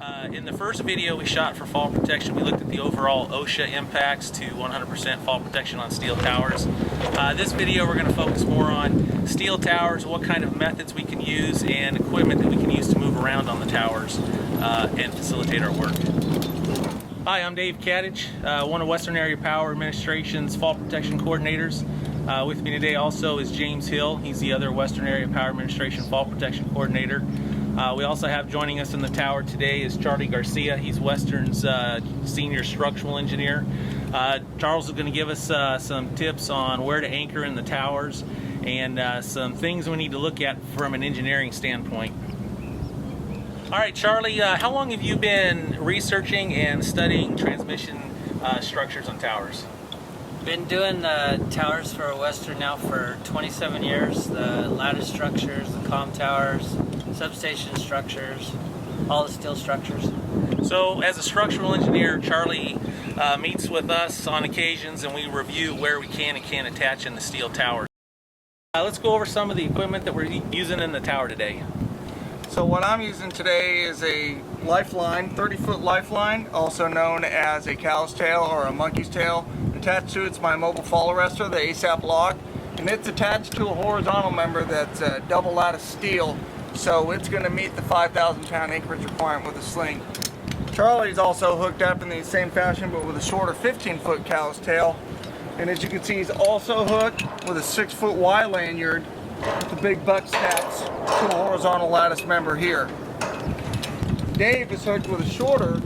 In the first video we shot for fall protection, we looked at the overall OSHA impacts to 100% fall protection on steel towers. This video we're going to focus more on steel towers, what kind of methods we can use, and equipment that we can use to move around on the towers and facilitate our work. Hi, I'm Dave Kadich, one of Western Area Power Administration's fall protection coordinators. With me today also is James Hill. He's the other Western Area Power Administration fall protection coordinator. We also have joining us in the tower today is Charlie Garcia. He's Western's senior structural engineer. Charles is going to give us some tips on where to anchor in the towers and some things we need to look at from an engineering standpoint. All right, Charlie, how long have you been researching and studying transmission structures on towers? Been doing towers for Western now for 27 years. The ladder structures, the comm towers, substation structures, all the steel structures. So as a structural engineer, Charlie meets with us on occasions and we review where we can and can't attach in the steel towers. Let's go over some of the equipment that we're using in the tower today. So what I'm using today is a Lifeline, 30-foot Lifeline, also known as a cow's tail or a monkey's tail. Attached to it's my mobile fall arrestor, the ASAP lock, and it's attached to a horizontal member that's a double lattice steel, so it's going to meet the 5,000 pound anchorage requirement with a sling. Charlie's also hooked up in the same fashion but with a shorter 15-foot cow's tail, and as you can see he's also hooked with a 6-foot Y lanyard with the big butt snaps to a horizontal lattice member here. Dave is hooked with a shorter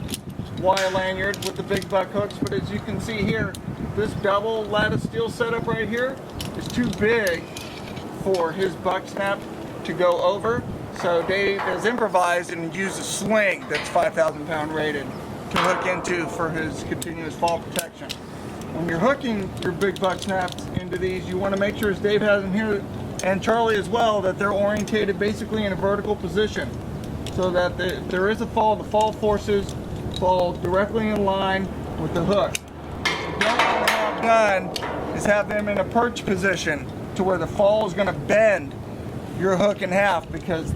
Y lanyard with the big buck hooks, but as you can see here, this double lattice steel setup right here is too big for his buck snap to go over, so Dave has improvised and used a sling that's 5,000 pound rated to hook into for his continuous fall protection. When you're hooking your big buck snaps into these, you want to make sure, as Dave has them here, and Charlie as well, that they're orientated basically in a vertical position so that if there is a fall, the fall forces fall directly in line with the hook. What you don't want to have done is have them in a perch position to where the fall is going to bend your hook in half, because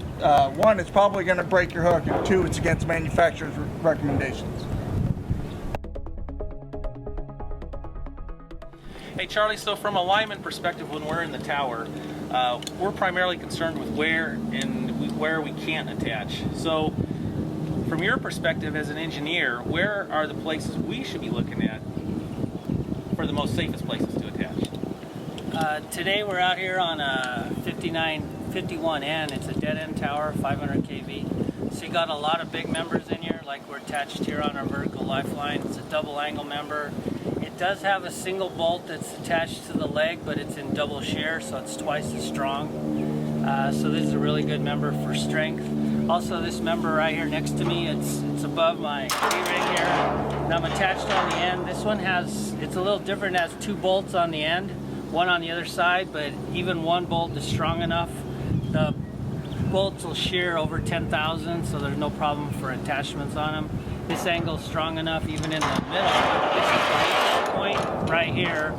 one, it's probably going to break your hook, and two, it's against manufacturer's recommendations. Hey Charlie, so from a lineman perspective, when we're in the tower, we're primarily concerned with where we can't attach. So from your perspective as an engineer, where are the places we should be looking at for the most safest places to attach? Today we're out here on a 51N. It's a dead end tower, 500 kV. So you got a lot of big members in here, like we're attached here on our vertical Lifeline. It's a double angle member. It does have a single bolt that's attached to the leg, but it's in double shear, so it's twice as strong. So this is a really good member for strength. Also, this member right here next to me, it's above my T-ring here, and I'm attached on the end. This one it's a little different, it has 2 bolts on the end, one on the other side, but even one bolt is strong enough. The bolts will shear over 10,000, so there's no problem for attachments on them. This angle is strong enough even in the middle. This is the point right here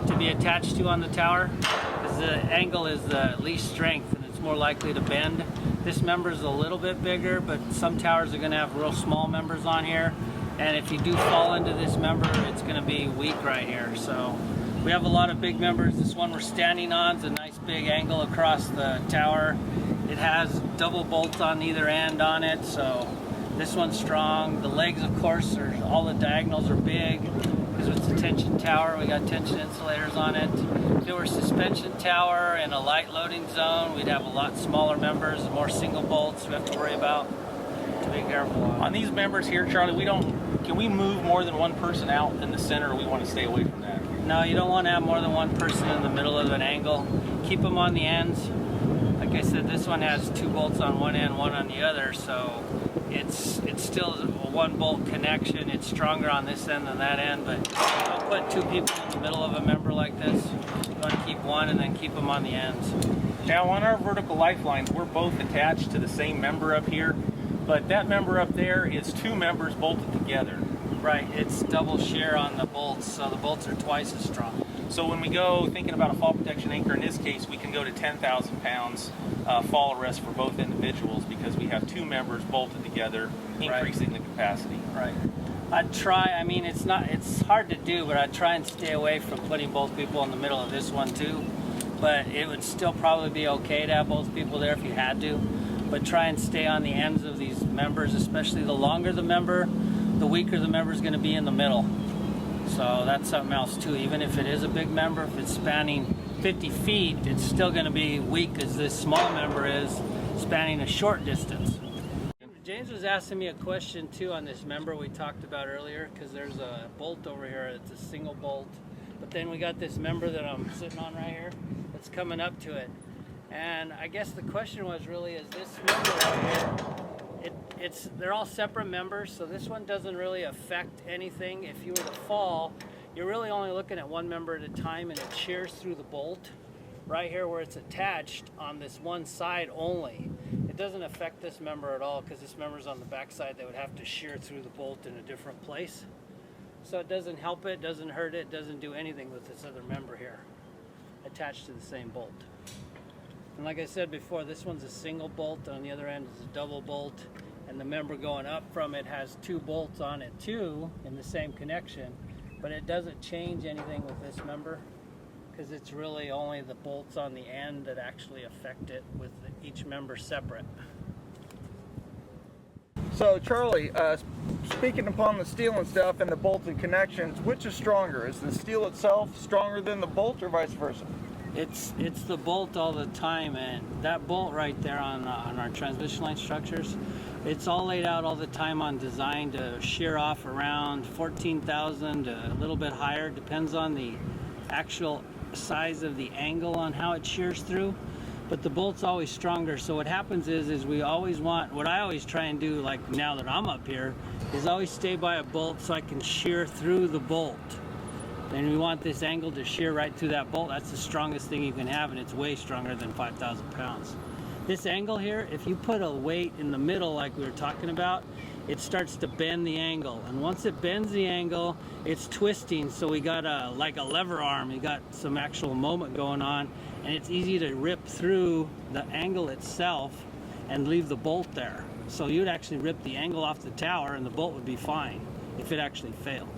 to be attached to on the tower, because the angle is the least strength and it's more likely to bend. This member is a little bit bigger, but some towers are going to have real small members on here, and if you do fall into this member, it's going to be weak right here. So we have a lot of big members. This one we're standing on is a nice big angle across the tower. It has double bolts on either end on it, so this one's strong. The legs, of course, all the diagonals are big because it's a tension tower. We got tension insulators on it. If it were a suspension tower in a light loading zone, we'd have a lot smaller members, more single bolts we have to worry about to be careful on. On these members here, Charlie, can we move more than one person out in the center, or we want to stay away from that? No, you don't want to have more than one person in the middle of an angle. Keep them on the ends. Like I said, this one has 2 bolts on one end, one on the other, so it's still a 1 bolt connection. It's stronger on this end than that end, but don't put 2 people in the middle of a member like this. You want to keep one and then keep them on the ends. Now on our vertical Lifelines, we're both attached to the same member up here, but that member up there is 2 members bolted together. Right, it's double shear on the bolts, so the bolts are twice as strong. So when we go thinking about a fall protection anchor, in this case, we can go to 10,000 pounds fall arrest for both individuals because we have two members bolted together, increasing the capacity. Right. I'd try, I mean, it's hard to do, but I'd try and stay away from putting both people in the middle of this one too. But it would still probably be okay to have both people there if you had to. But try and stay on the ends of these members, especially the longer the member, the weaker the member is going to be in the middle. So that's something else too. Even if it is a big member, if it's spanning 50 feet, it's still going to be weak as this small member is spanning a short distance. James was asking me a question too on this member we talked about earlier, because there's a bolt over here. It's a single bolt, but then we got this member that I'm sitting on right here that's coming up to it. And I guess the question was really, is this member right here, they're all separate members, so this one doesn't really affect anything. If you were to fall, you're really only looking at one member at a time, and it shears through the bolt right here where it's attached on this one side only. It doesn't affect this member at all because this member's on the back side. They would have to shear through the bolt in a different place. So it doesn't help it, doesn't hurt it, doesn't do anything with this other member here attached to the same bolt. And like I said before, this one's a single bolt, on the other end is a double bolt, and the member going up from it has two bolts on it too in the same connection, but it doesn't change anything with this member because it's really only the bolts on the end that actually affect it, with each member separate. So Charlie, speaking upon the steel and stuff and the bolted connections, which is stronger? Is the steel itself stronger than the bolt or vice versa? It's the bolt all the time, and that bolt right there on our transmission line structures, it's all laid out all the time on design to shear off around 14,000 to a little bit higher, depends on the actual size of the angle on how it shears through, but the bolt's always stronger. So what happens is we always want, what I always try and do, like now that I'm up here, is always stay by a bolt so I can shear through the bolt. And we want this angle to shear right through that bolt. That's the strongest thing you can have, and it's way stronger than 5,000 pounds. This angle here, if you put a weight in the middle like we were talking about, it starts to bend the angle, and once it bends the angle, it's twisting. So we got like a lever arm, you got some actual moment going on, and it's easy to rip through the angle itself and leave the bolt there. So you'd actually rip the angle off the tower and the bolt would be fine if it actually failed.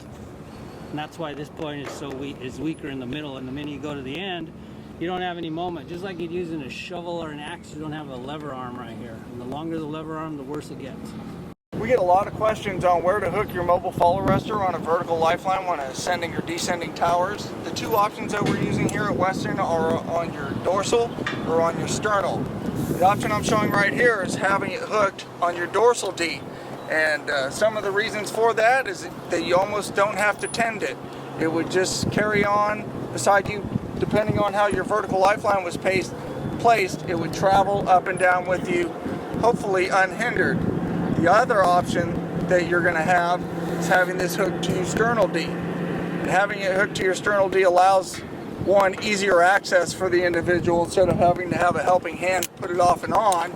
And that's why this point is so weaker in the middle, and the minute you go to the end, you don't have any moment. Just like you'd use in a shovel or an axe, you don't have a lever arm right here. And the longer the lever arm, the worse it gets. We get a lot of questions on where to hook your mobile fall arrestor on a vertical lifeline when ascending or descending towers. The two options that we're using here at Western are on your dorsal or on your sternal. The option I'm showing right here is having it hooked on your dorsal D. And some of the reasons for that is that you almost don't have to tend it. It would just carry on beside you, depending on how your vertical lifeline was placed, it would travel up and down with you, hopefully unhindered. The other option that you're going to have is having this hooked to your sternal D. And having it hooked to your sternal D allows, one, easier access for the individual. Instead of having to have a helping hand put it off and on,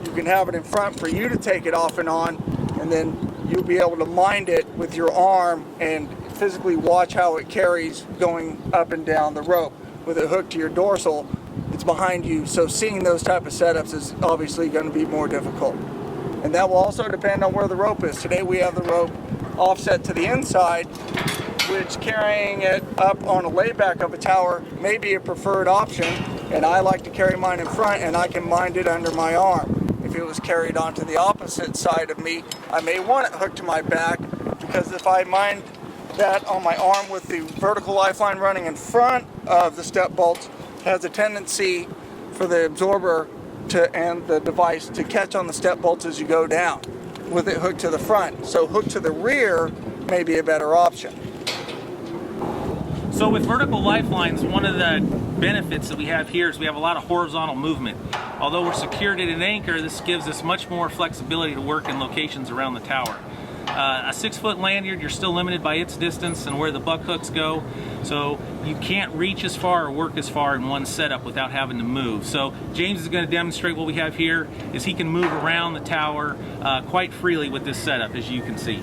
you can have it in front for you to take it off and on, and then you'll be able to mind it with your arm and physically watch how it carries going up and down the rope. With it hooked to your dorsal, it's behind you, so seeing those type of setups is obviously going to be more difficult. And that will also depend on where the rope is. Today we have the rope offset to the inside, which carrying it up on a layback of a tower may be a preferred option, and I like to carry mine in front, and I can mind it under my arm. If it was carried onto the opposite side of me, I may want it hooked to my back, because if I mind that on my arm with the vertical lifeline running in front of the step bolts, has a tendency for the absorber and the device to catch on the step bolts as you go down with it hooked to the front. So hooked to the rear may be a better option. So with vertical lifelines, one of the benefits that we have here is we have a lot of horizontal movement. Although we're secured at an anchor, this gives us much more flexibility to work in locations around the tower. A 6-foot lanyard, you're still limited by its distance and where the buck hooks go, so you can't reach as far or work as far in one setup without having to move. So James is going to demonstrate what we have here is he can move around the tower quite freely with this setup, as you can see.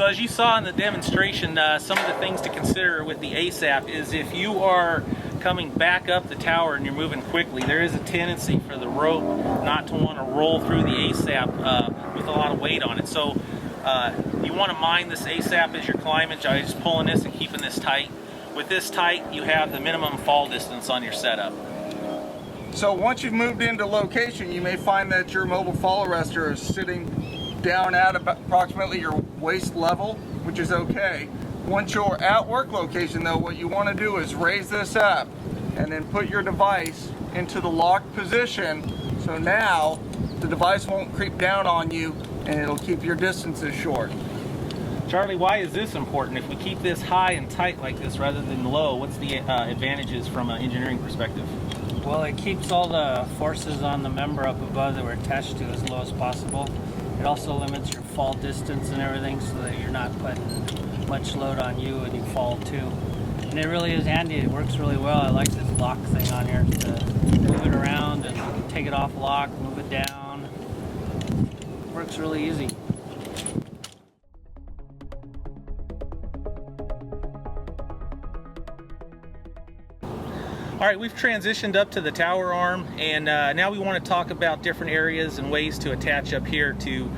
So as you saw in the demonstration, some of the things to consider with the ASAP is if you are coming back up the tower and you're moving quickly, there is a tendency for the rope not to want to roll through the ASAP with a lot of weight on it. So you want to mind this ASAP as you're climbing, just pulling this and keeping this tight. With this tight, you have the minimum fall distance on your setup. So once you've moved into location, you may find that your mobile fall arrestor is sitting down at approximately your waist level, which is okay. Once you're at work location though, what you want to do is raise this up and then put your device into the locked position, so now the device won't creep down on you and it'll keep your distances short. Charlie, why is this important? If we keep this high and tight like this rather than low, what's the advantages from an engineering perspective? Well, it keeps all the forces on the member up above that we're attached to as low as possible. It also limits your fall distance and everything so that you're not putting much load on you and you fall too. And it really is handy. It works really well. I like this lock thing on here to move it around and take it off lock, move it down. It works really easy. All right, we've transitioned up to the tower arm, and now we want to talk about different areas and ways to attach up here to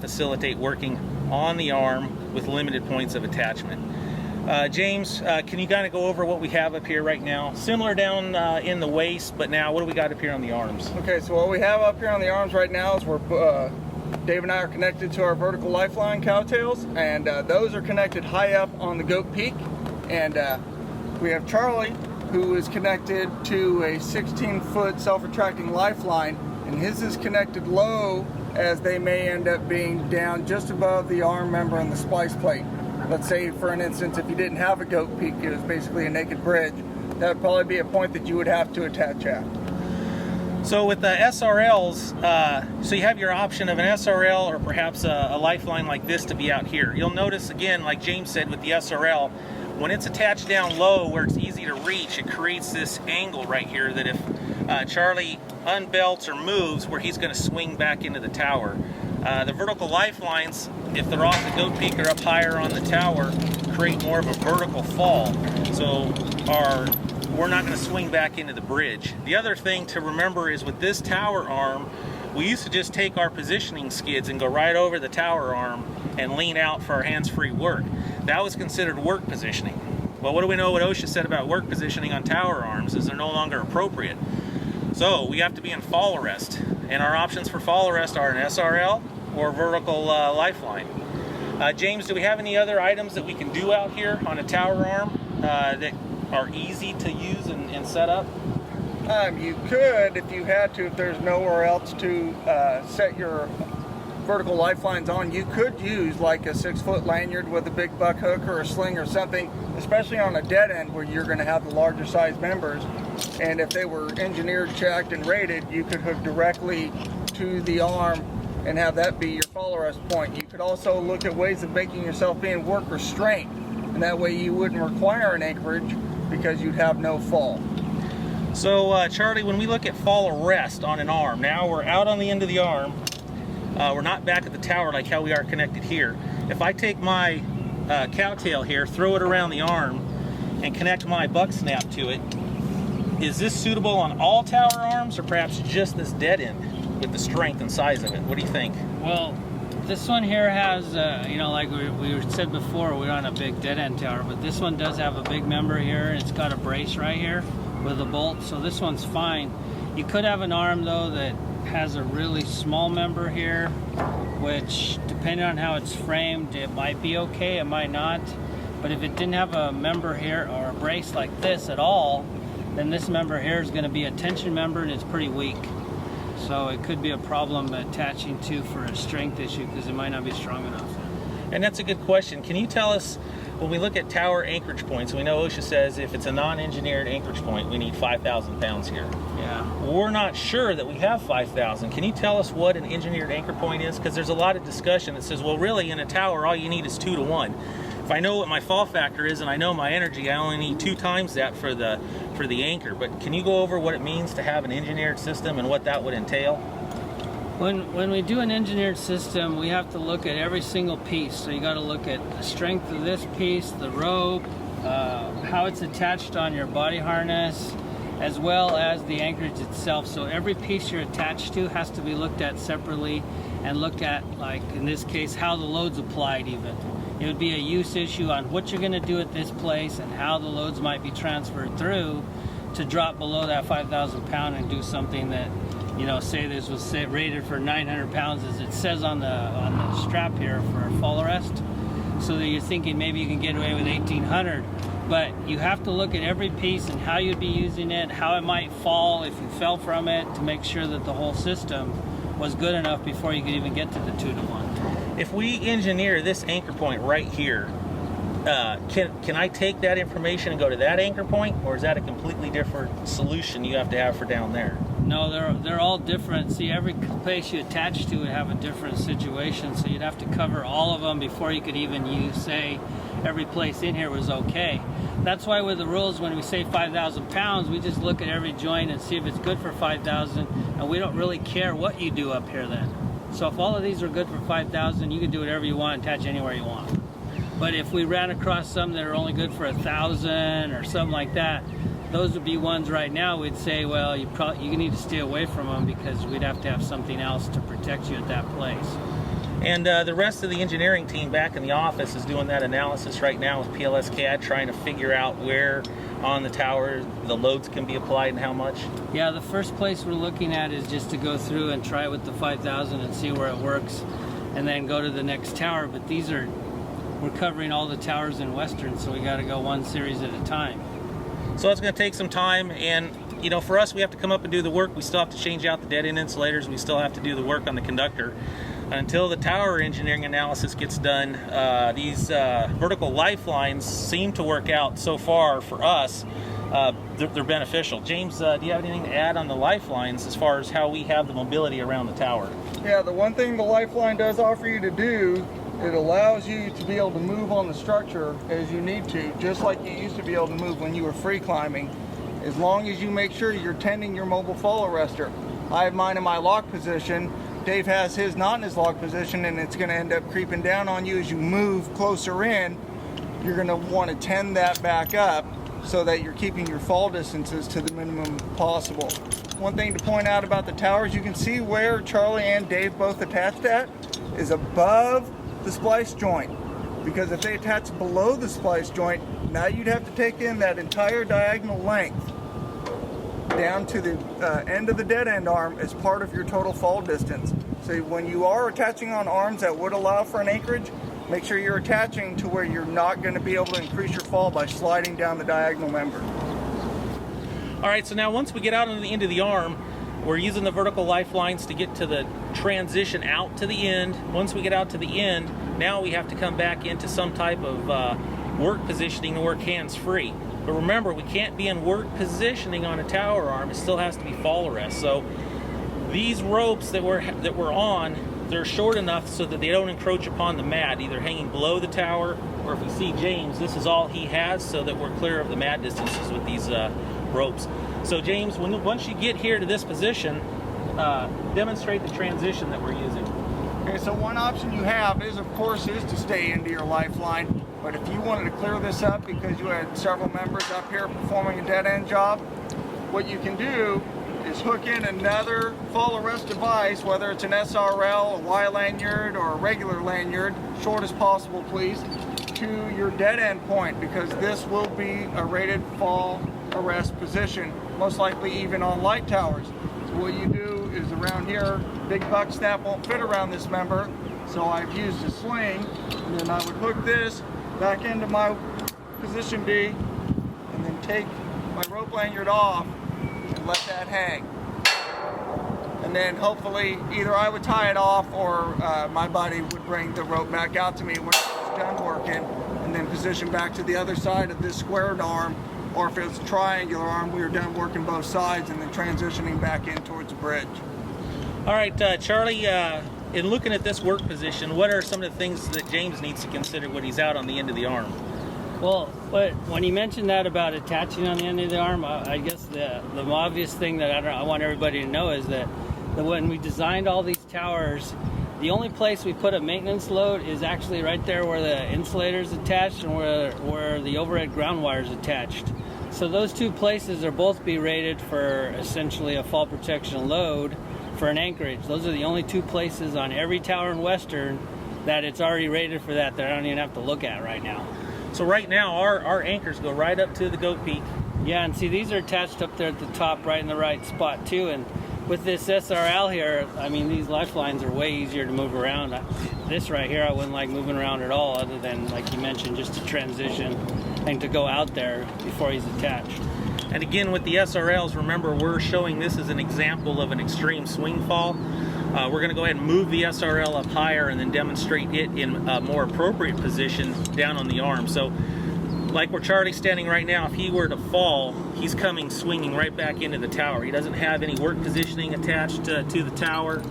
facilitate working on the arm with limited points of attachment. James, can you kind of go over what we have up here right now? Similar down in the waist, but now what do we got up here on the arms? Okay, so what we have up here on the arms right now is Dave and I are connected to our vertical lifeline cowtails, and those are connected high up on the goat peak. And we have Charlie, who is connected to a 16-foot self-retracting lifeline, and his is connected low, as they may end up being down just above the arm member and the splice plate. Let's say, for an instance, if you didn't have a goat peak, it was basically a naked bridge, that would probably be a point that you would have to attach at. So with the SRLs, so you have your option of an SRL or perhaps a lifeline like this to be out here. You'll notice, again, like James said with the SRL, when it's attached down low where it's easy to reach, it creates this angle right here that if Charlie unbelts or moves, where he's going to swing back into the tower. The vertical lifelines, if they're off the goat peak or up higher on the tower, create more of a vertical fall. So we're not going to swing back into the bridge. The other thing to remember is with this tower arm, we used to just take our positioning skids and go right over the tower arm and lean out for our hands-free work. That was considered work positioning. Well, what do we know what OSHA said about work positioning on tower arms is they're no longer appropriate. So we have to be in fall arrest, and our options for fall arrest are an SRL or vertical lifeline. James, do we have any other items that we can do out here on a tower arm that are easy to use and set up? You could, if you had to, if there's nowhere else to set your vertical lifelines on, you could use like a 6-foot lanyard with a big buck hook or a sling or something, especially on a dead end where you're going to have the larger size members. And if they were engineered, checked, and rated, you could hook directly to the arm and have that be your fall arrest point. You could also look at ways of making yourself be in work restraint, and that way you wouldn't require an anchorage because you'd have no fall. So Charlie, when we look at fall arrest on an arm, now we're out on the end of the arm. We're not back at the tower like how we are connected here. If I take my cowtail here, throw it around the arm, and connect my buck snap to it, is this suitable on all tower arms or perhaps just this dead end with the strength and size of it? What do you think? Well, this one here has, like we said before, we're on a big dead end tower, but this one does have a big member here, and it's got a brace right here with a bolt, so this one's fine. You could have an arm though that has a really small member here, which depending on how it's framed, it might be okay, it might not. But if it didn't have a member here or a brace like this at all, then this member here is going to be a tension member and it's pretty weak. So it could be a problem attaching to for a strength issue because it might not be strong enough. And that's a good question. Can you tell us, when we look at tower anchorage points, we know OSHA says if it's a non-engineered anchorage point, we need 5,000 pounds here. Yeah. We're not sure that we have 5,000. Can you tell us what an engineered anchor point is? Because there's a lot of discussion that says, well, really in a tower, all you need is 2 to 1. If I know what my fall factor is and I know my energy, I only need 2 times that for the anchor. But can you go over what it means to have an engineered system and what that would entail? When we do an engineered system, we have to look at every single piece. So you got to look at the strength of this piece, the rope, how it's attached on your body harness, as well as the anchorage itself. So every piece you're attached to has to be looked at separately and looked at, like in this case, how the load's applied even. It would be a use issue on what you're going to do at this place and how the loads might be transferred through to drop below that 5,000 pound and do something that, you know, say this was rated for 900 pounds as it says on the strap here for fall arrest. So that you're thinking maybe you can get away with 1,800. But you have to look at every piece and how you'd be using it, how it might fall if you fell from it, to make sure that the whole system was good enough before you could even get to the 2-to-1. If we engineer this anchor point right here, can I take that information and go to that anchor point, or is that a completely different solution you have to have for down there? No, they're all different. See, every place you attach to would have a different situation, so you'd have to cover all of them before you could even say every place in here was okay. That's why with the rules, when we say 5,000 pounds, we just look at every joint and see if it's good for 5,000, and we don't really care what you do up here then. So if all of these are good for 5,000, you can do whatever you want, attach anywhere you want. But if we ran across some that are only good for 1,000 or something like that, those would be ones right now we'd say, well, you need to stay away from them because we'd have to have something else to protect you at that place. And the rest of the engineering team back in the office is doing that analysis right now with PLS CAD, trying to figure out where on the tower the loads can be applied and how much. Yeah, the first place we're looking at is just to go through and try with the 5,000 and see where it works, and then go to the next tower. But we're covering all the towers in Western, so we got to go one series at a time. So it's going to take some time, and you know, for us, we have to come up and do the work. We still have to change out the dead end insulators. We still have to do the work on the conductor. Until the tower engineering analysis gets done, these vertical lifelines seem to work out so far for us. They're beneficial. James, do you have anything to add on the lifelines as far as how we have the mobility around the tower? Yeah, the one thing the lifeline does offer you to do, it allows you to be able to move on the structure as you need to, just like you used to be able to move when you were free climbing, as long as you make sure you're tending your mobile fall arrestor. I have mine in my lock position. Dave has his not in his lock position, and it's going to end up creeping down on you as you move closer in. You're going to want to tend that back up so that you're keeping your fall distances to the minimum possible. One thing to point out about the towers, you can see where Charlie and Dave both attached at is above the splice joint, because if they attach below the splice joint, now you'd have to take in that entire diagonal length down to the end of the dead end arm as part of your total fall distance. So when you are attaching on arms that would allow for an anchorage, make sure you're attaching to where you're not going to be able to increase your fall by sliding down the diagonal member. All right, so now once we get out on the end of the arm, we're using the vertical lifelines to get to the transition out to the end. Once we get out to the end, now we have to come back into some type of work positioning to work hands-free. But remember, we can't be in work positioning on a tower arm. It still has to be fall arrest. So these ropes that we're on, they're short enough so that they don't encroach upon the mat, either hanging below the tower, or if we see James, this is all he has so that we're clear of the mat distances with these ropes. So James, once you get here to this position, demonstrate the transition that we're using. Okay, so one option you have is, of course, to stay into your lifeline. But if you wanted to clear this up because you had several members up here performing a dead end job, what you can do is hook in another fall arrest device, whether it's an SRL, a Y lanyard, or a regular lanyard, short as possible please, to your dead end point, because this will be a rated fall arrest position, most likely even on light towers. So what you do is around here, big buck snap won't fit around this member, so I've used a sling, and then I would hook this back into my position D, and then take my rope lanyard off and let that hang. And then hopefully either I would tie it off or my buddy would bring the rope back out to me when it's done working, and then position back to the other side of this squared arm, or if it's a triangular arm, we were done working both sides and then transitioning back in towards the bridge. All right, Charlie, in looking at this work position, what are some of the things that James needs to consider when he's out on the end of the arm? Well, when you mentioned that about attaching on the end of the arm, I guess the obvious thing that I want everybody to know is that when we designed all these towers, the only place we put a maintenance load is actually right there where the insulator is attached and where the overhead ground wire is attached. So those two places are both be rated for essentially a fall protection load for an anchorage. Those are the only two places on every tower in Western that it's already rated for that I don't even have to look at right now. So right now our anchors go right up to the goat peak. Yeah, and see these are attached up there at the top right in the right spot too. And with this SRL here, I mean these lifelines are way easier to move around. This right here I wouldn't like moving around at all, other than like you mentioned, just to transition and to go out there before he's attached. And again, with the SRLs, remember we're showing this as an example of an extreme swing fall. We're going to go ahead and move the SRL up higher and then demonstrate it in a more appropriate position down on the arm. So like where Charlie's standing right now, if he were to fall, he's coming swinging right back into the tower. He doesn't have any work positioning attached to the tower.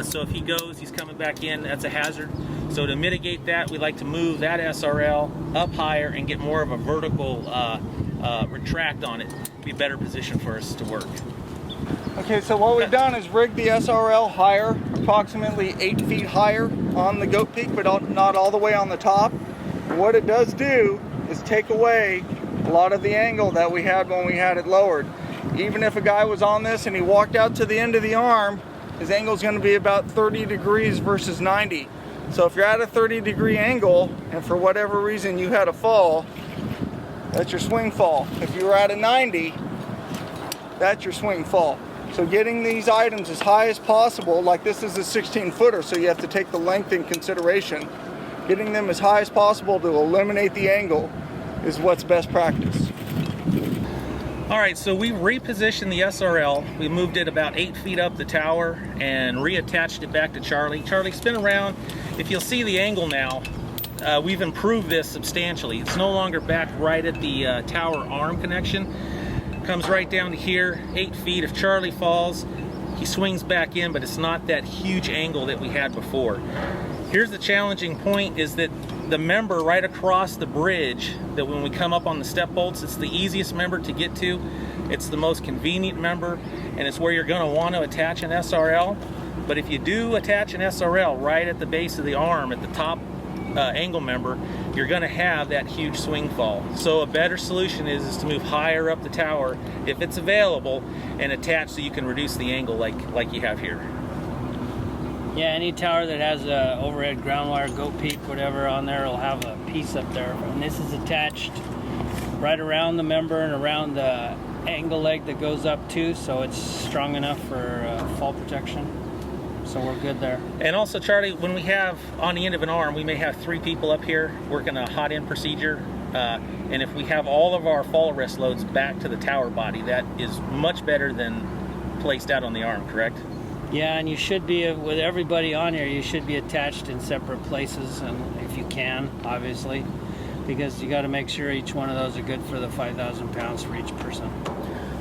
So if he goes, he's coming back in. That's a hazard. So to mitigate that, we like to move that SRL up higher and get more of a vertical retract on it. Be a better position for us to work. Okay, so what we've done is rigged the SRL higher, approximately 8 feet higher on the goat peak, but not all the way on the top. And what it does do is take away a lot of the angle that we had when we had it lowered. Even if a guy was on this and he walked out to the end of the arm, his angle is going to be about 30 degrees versus 90. So if you're at a 30-degree angle and for whatever reason you had a fall, that's your swing fall. If you were at a 90, that's your swing fall. So getting these items as high as possible, like this is a 16-footer, so you have to take the length in consideration. Getting them as high as possible to eliminate the angle is what's best practice. All right, so we repositioned the SRL. We moved it about 8 feet up the tower and reattached it back to Charlie. Charlie, spin around. If you'll see the angle now, we've improved this substantially. It's no longer back right at the tower arm connection. Comes right down to here, 8 feet. If Charlie falls, he swings back in, but it's not that huge angle that we had before. Here's the challenging point, is that the member right across the bridge, that when we come up on the step bolts, it's the easiest member to get to. It's the most convenient member, and it's where you're going to want to attach an SRL. But if you do attach an SRL right at the base of the arm, at the top angle member, you're going to have that huge swing fall. So a better solution is to move higher up the tower if it's available and attach so you can reduce the angle like you have here. Yeah, any tower that has a overhead ground wire, goat peak, whatever on there will have a piece up there. And this is attached right around the member and around the angle leg that goes up too, so it's strong enough for fall protection. So we're good there. And also, Charlie, when we have on the end of an arm, we may have 3 people up here working a hot end procedure. And if we have all of our fall arrest loads back to the tower body, that is much better than placed out on the arm, correct? Yeah, and you should be, with everybody on here, you should be attached in separate places, and if you can, obviously, because you got to make sure each one of those are good for the 5,000 pounds for each person.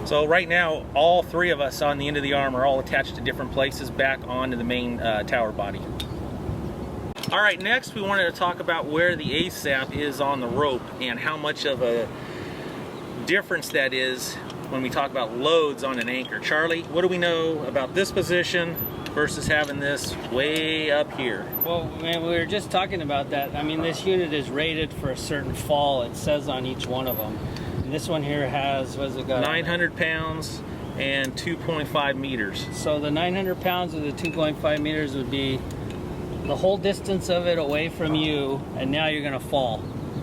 So right now, all 3 of us on the end of the arm are all attached to different places back onto the main tower body. All right, next we wanted to talk about where the ASAP is on the rope and how much of a difference that is when we talk about loads on an anchor. Charlie, what do we know about this position versus having this way up here? Well, man, we were just talking about that. I mean, this unit is rated for a certain fall. It says on each one of them. And this one here has, what has it got? 900 pounds and 2.5 meters. So the 900 pounds of the 2.5 meters would be the whole distance of it away from you, and now you're going to fall.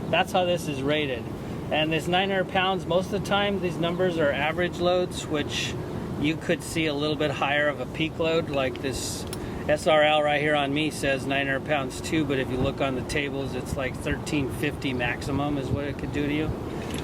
That's how this is rated. And this 900 pounds, most of the time, these numbers are average loads, which you could see a little bit higher of a peak load. Like this SRL right here on me says 900 pounds too, but if you look on the tables, it's like 1350 maximum is what it could do to you.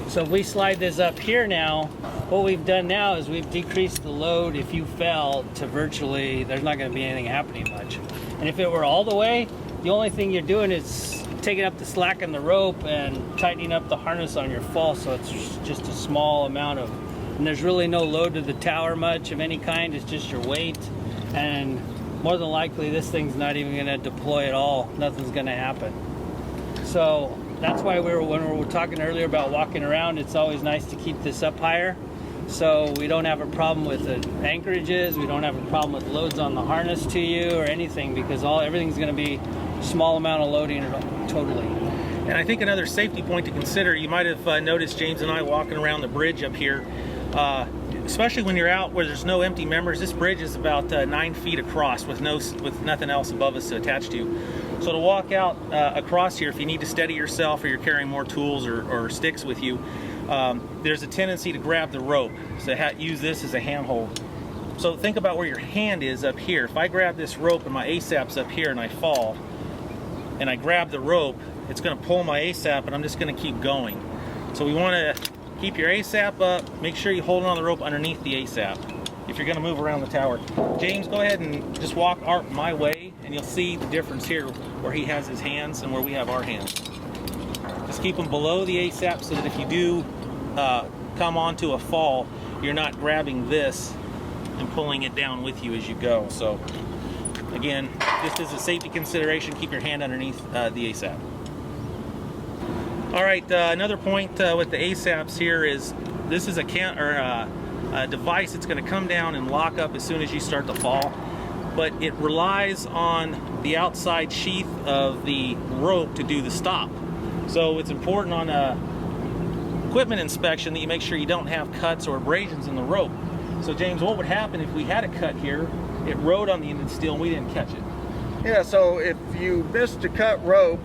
So if we slide this up here now, what we've done now is we've decreased the load if you fell to virtually, there's not going to be anything happening much. And if it were all the way, the only thing you're doing is taking up the slack in the rope and tightening up the harness on your fall, so it's just a small amount of, and there's really no load to the tower much of any kind. It's just your weight, and more than likely this thing's not even going to deploy at all. Nothing's going to happen. So that's why when we were talking earlier about walking around, it's always nice to keep this up higher So we don't have a problem with the anchorages, we don't have a problem with loads on the harness to you or anything, because everything's going to be small amount of loading totally. And I think another safety point to consider, you might have noticed James and I walking around the bridge up here, especially when you're out where there's no empty members. This bridge is about 9 feet across with nothing else above us to attach to. So to walk out across here, if you need to steady yourself or you're carrying more tools or sticks with you, there's a tendency to grab the rope. So use this as a handhold. So think about where your hand is up here. If I grab this rope and my ASAP's up here and I fall, and I grab the rope, it's going to pull my ASAP and I'm just going to keep going. So we want to keep your ASAP up, make sure you hold on the rope underneath the ASAP if you're going to move around the tower. James, go ahead and just walk my way and you'll see the difference here where he has his hands and where we have our hands. Just keep them below the ASAP so that if you do come onto a fall, you're not grabbing this and pulling it down with you as you go. So again, just as a safety consideration, keep your hand underneath the ASAP. All right, another point with the ASAPs here is this is a device that's going to come down and lock up as soon as you start to fall, but it relies on the outside sheath of the rope to do the stop. So it's important on equipment inspection that you make sure you don't have cuts or abrasions in the rope. So James, what would happen if we had a cut here, it rode on the end of the steel and we didn't catch it? Yeah, so if you missed a cut rope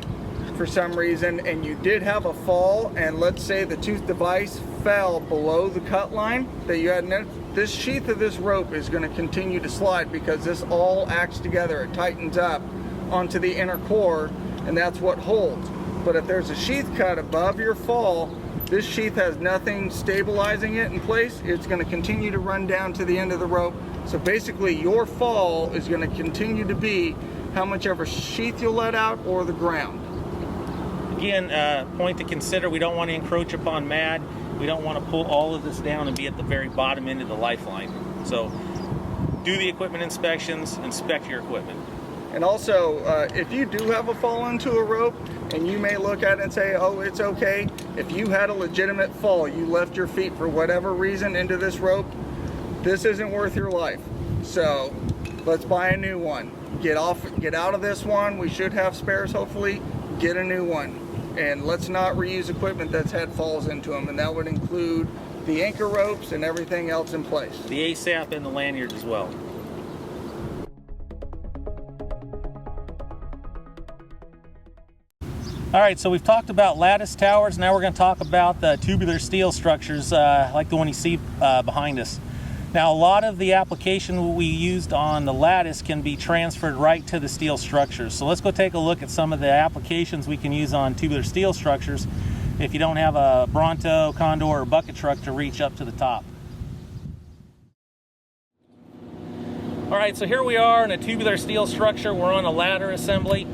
for some reason and you did have a fall, and let's say the tooth device fell below the cut line that you had, this sheath of this rope is going to continue to slide because this all acts together. It tightens up onto the inner core and that's what holds. But if there's a sheath cut above your fall, this sheath has nothing stabilizing it in place. It's going to continue to run down to the end of the rope. So basically your fall is going to continue to be how much ever sheath you'll let out or the ground. Again, point to consider, we don't want to encroach upon MAD. We don't want to pull all of this down and be at the very bottom end of the lifeline. So do the equipment inspections, inspect your equipment. And also, if you do have a fall into a rope, and you may look at it and say, oh, it's okay. If you had a legitimate fall, you left your feet for whatever reason into this rope, this isn't worth your life. So let's buy a new one. Get out of this one. We should have spares, hopefully. Get a new one. And let's not reuse equipment that's had falls into them. And that would include the anchor ropes and everything else in place. The ASAP and the lanyards as well. All right, so we've talked about lattice towers. Now we're going to talk about the tubular steel structures like the one you see behind us. Now, a lot of the application we used on the lattice can be transferred right to the steel structures. So let's go take a look at some of the applications we can use on tubular steel structures if you don't have a Bronto, Condor, or bucket truck to reach up to the top. All right, so here we are in a tubular steel structure. We're on a ladder assembly.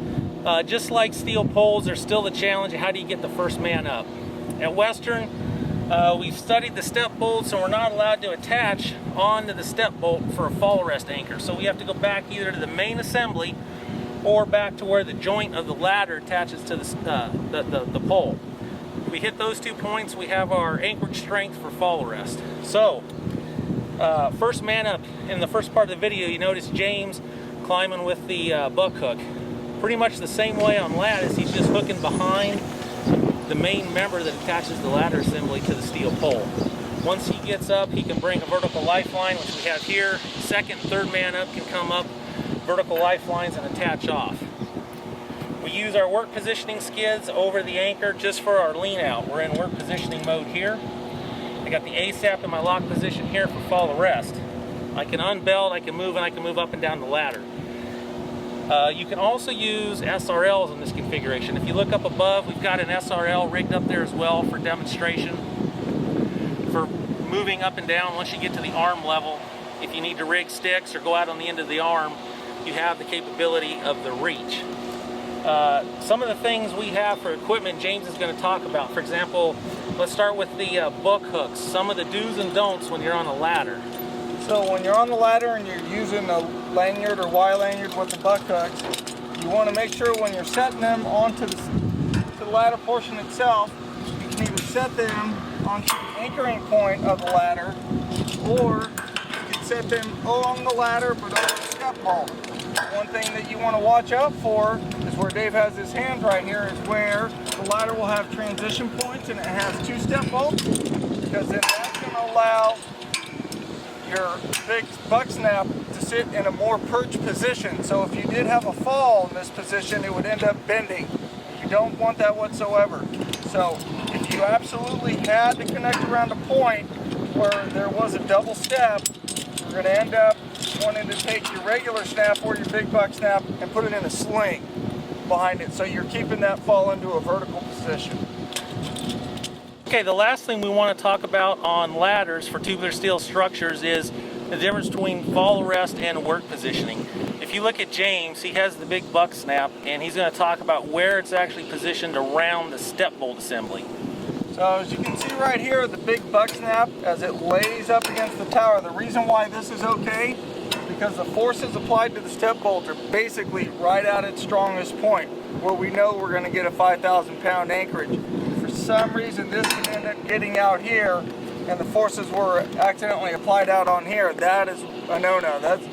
Just like steel poles, there's still the challenge of how do you get the first man up. At Western, we've studied the step bolt, so we're not allowed to attach onto the step bolt for a fall rest anchor. So we have to go back either to the main assembly or back to where the joint of the ladder attaches to the pole. If we hit those 2 points, we have our anchorage strength for fall rest. So, first man up, in the first part of the video, you notice James climbing with the buck hook. Pretty much the same way on lattice, he's just hooking behind the main member that attaches the ladder assembly to the steel pole. Once he gets up, he can bring a vertical lifeline, which we have here. Second and third man up can come up, vertical lifelines, and attach off. We use our work positioning skids over the anchor just for our lean out. We're in work positioning mode here. I got the ASAP in my lock position here for fall arrest. I can unbelt, I can move, and I can move up and down the ladder. You can also use SRLs in this configuration. If you look up above, we've got an SRL rigged up there as well for demonstration. For moving up and down once you get to the arm level, if you need to rig sticks or go out on the end of the arm, you have the capability of the reach. Some of the things we have for equipment James is going to talk about. For example, let's start with the book hooks. Some of the do's and don'ts when you're on a ladder. So when you're on the ladder and you're using a lanyard or Y lanyard with the buck hooks, you want to make sure when you're setting them onto the ladder portion itself, you can either set them onto the anchoring point of the ladder, or you can set them along the ladder but on the step bolt. One thing that you want to watch out for is where Dave has his hands right here, is where the ladder will have transition points and it has 2 step bolts, because then that's going to allow your big buck snap to sit in a more perched position. So if you did have a fall in this position, it would end up bending. You don't want that whatsoever. So if you absolutely had to connect around a point where there was a double step, you're going to end up wanting to take your regular snap or your big buck snap and put it in a sling behind it, so you're keeping that fall into a vertical position. Okay, the last thing we want to talk about on ladders for tubular steel structures is the difference between fall arrest and work positioning. If you look at James, he has the big buck snap, and he's going to talk about where it's actually positioned around the step bolt assembly. So as you can see right here, the big buck snap, as it lays up against the tower, the reason why this is okay is because the forces applied to the step bolt are basically right at its strongest point, where we know we're going to get a 5,000 pound anchorage. For some reason this can end up getting out here and the forces were accidentally applied out on here. That is a no-no. That's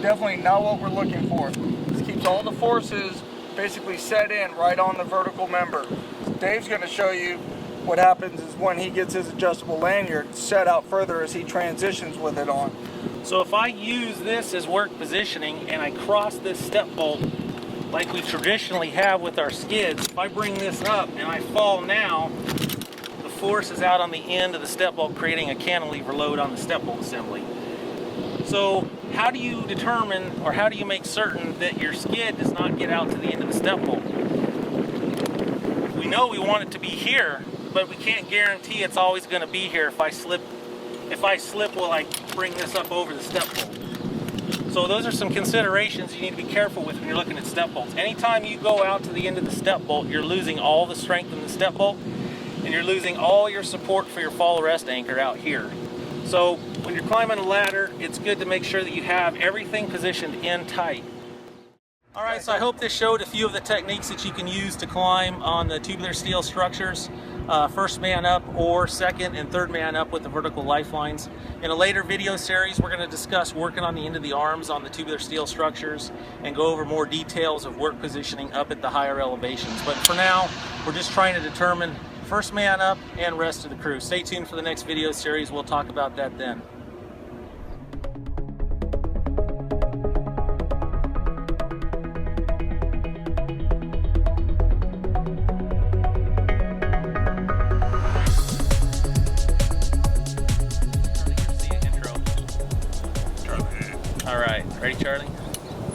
definitely not what we're looking for. This keeps all the forces basically set in right on the vertical member. Dave's going to show you what happens is when he gets his adjustable lanyard set out further as he transitions with it on. So if I use this as work positioning and I cross this step bolt like we traditionally have with our skids, if I bring this up and I fall now, the force is out on the end of the step bolt, creating a cantilever load on the step bolt assembly. So how do you determine, or how do you make certain that your skid does not get out to the end of the step bolt? We know we want it to be here, but we can't guarantee it's always going to be here. If I slip, will I bring this up over the step bolt? So those are some considerations you need to be careful with when you're looking at step bolts. Anytime you go out to the end of the step bolt, you're losing all the strength in the step bolt, and you're losing all your support for your fall arrest anchor out here. So when you're climbing a ladder, it's good to make sure that you have everything positioned in tight. All right, so I hope this showed a few of the techniques that you can use to climb on the tubular steel structures. First man up or second and third man up with the vertical lifelines. In a later video series, we're going to discuss working on the end of the arms on the tubular steel structures and go over more details of work positioning up at the higher elevations. But for now, we're just trying to determine first man up and rest of the crew. Stay tuned for the next video series. We'll talk about that then. All right, ready, Charlie?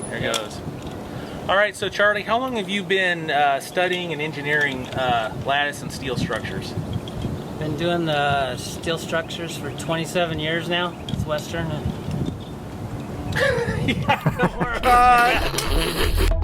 Here goes. All right, so Charlie, how long have you been studying and engineering lattice and steel structures? Been doing the steel structures for 27 years now. It's Western. Yeah, don't worry about that.